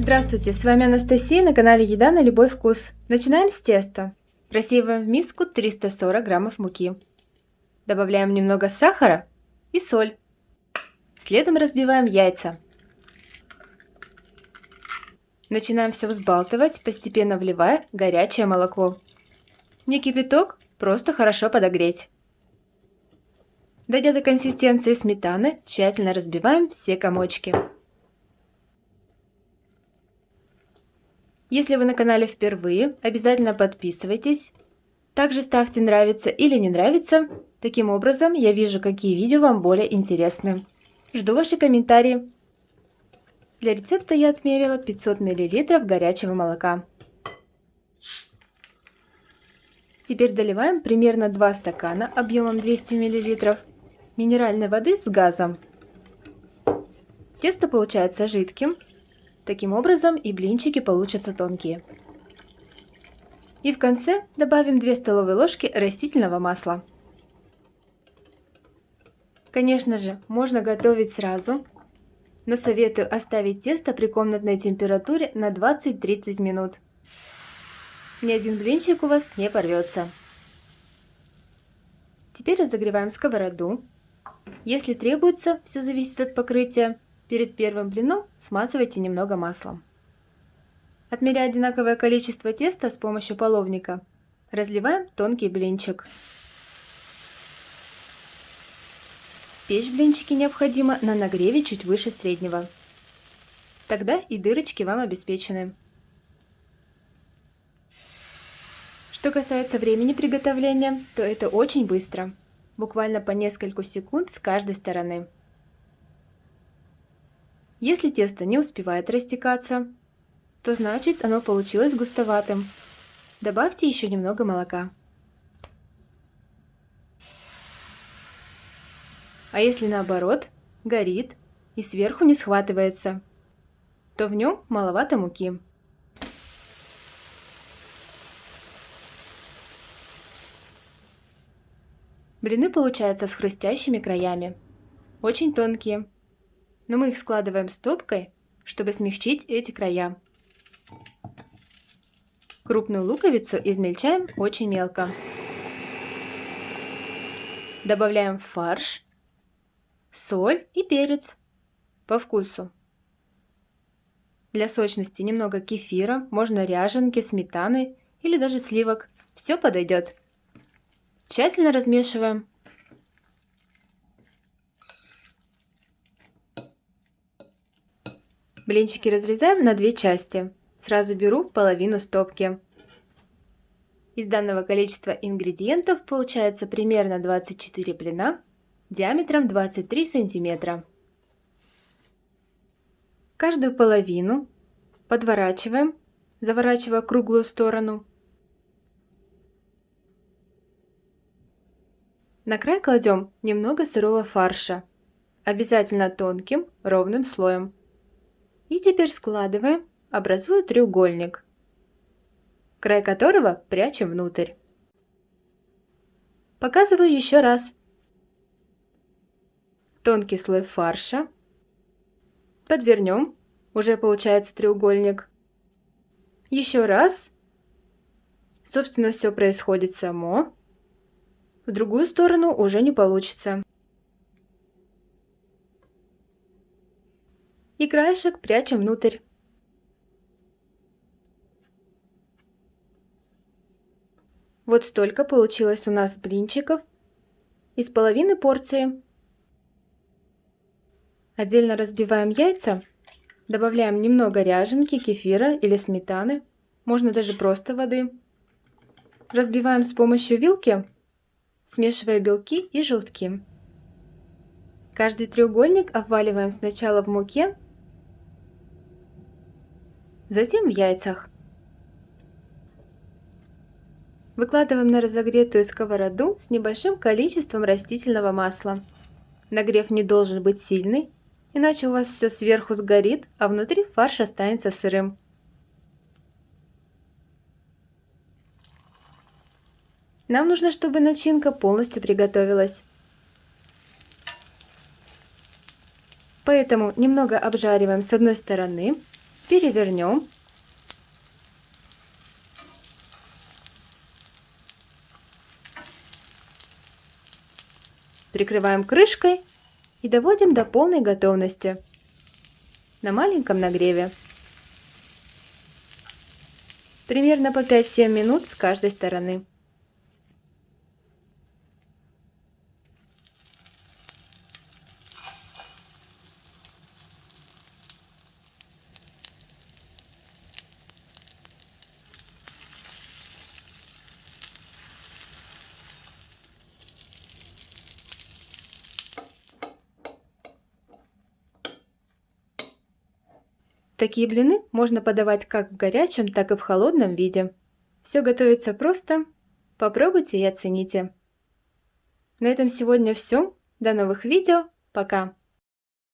Здравствуйте, с вами Анастасия на канале Еда на любой вкус. Начинаем с теста. Просеиваем в миску 340 граммов муки. Добавляем немного сахара и соль. Следом разбиваем яйца. Начинаем все взбалтывать, постепенно вливая горячее молоко. Не кипяток, просто хорошо подогреть. Дойдя до консистенции сметаны, тщательно разбиваем все комочки. Если вы на канале впервые, обязательно подписывайтесь. Также ставьте нравится или не нравится. Таким образом, я вижу, какие видео вам более интересны. Жду ваши комментарии. Для рецепта я отмерила 500 мл горячего молока. Теперь доливаем примерно 2 стакана объемом 200 мл минеральной воды с газом. Тесто получается жидким. Таким образом и блинчики получатся тонкие. И в конце добавим 2 столовые ложки растительного масла. Конечно же, можно готовить сразу, но советую оставить тесто при комнатной температуре на 20-30 минут. Ни один блинчик у вас не порвется. Теперь разогреваем сковороду. Если требуется, все зависит от покрытия. Перед первым блином смазывайте немного маслом. Отмеряя одинаковое количество теста с помощью половника, разливаем тонкий блинчик. Печь блинчики необходимо на нагреве чуть выше среднего. Тогда и дырочки вам обеспечены. Что касается времени приготовления, то это очень быстро. Буквально по несколько секунд с каждой стороны. Если тесто не успевает растекаться, то значит оно получилось густоватым. Добавьте еще немного молока. А если наоборот, горит и сверху не схватывается, то в нем маловато муки. Блины получаются с хрустящими краями, очень тонкие. Но мы их складываем стопкой, чтобы смягчить эти края. Крупную луковицу измельчаем очень мелко. Добавляем фарш, соль и перец по вкусу. Для сочности немного кефира, можно ряженки, сметаны или даже сливок. Все подойдет. Тщательно размешиваем. Блинчики разрезаем на 2 части. Сразу беру половину стопки. Из данного количества ингредиентов получается примерно 24 блина диаметром 23 сантиметра. Каждую половину подворачиваем, заворачивая круглую сторону. На край кладем немного сырого фарша, обязательно тонким ровным слоем. И теперь складываем, образуя треугольник, край которого прячем внутрь. Показываю еще раз. Тонкий слой фарша. Подвернем, уже получается треугольник. Еще раз. Собственно, все происходит само. В другую сторону уже не получится. И краешек прячем внутрь. Вот столько получилось у нас блинчиков из половины порции. Отдельно разбиваем яйца, добавляем немного ряженки, кефира или сметаны, можно даже просто воды. Разбиваем с помощью вилки, смешивая белки и желтки. Каждый треугольник обваливаем сначала в муке, затем в яйцах. Выкладываем на разогретую сковороду с небольшим количеством растительного масла. Нагрев не должен быть сильный, иначе у вас все сверху сгорит, а внутри фарш останется сырым. Нам нужно, чтобы начинка полностью приготовилась. Поэтому немного обжариваем с одной стороны, Перевернем. Прикрываем крышкой и доводим до полной готовности на маленьком нагреве. Примерно по 5-7 минут с каждой стороны. Такие блины можно подавать как в горячем, так и в холодном виде. Все готовится просто. Попробуйте и оцените. На этом сегодня все. До новых видео. Пока.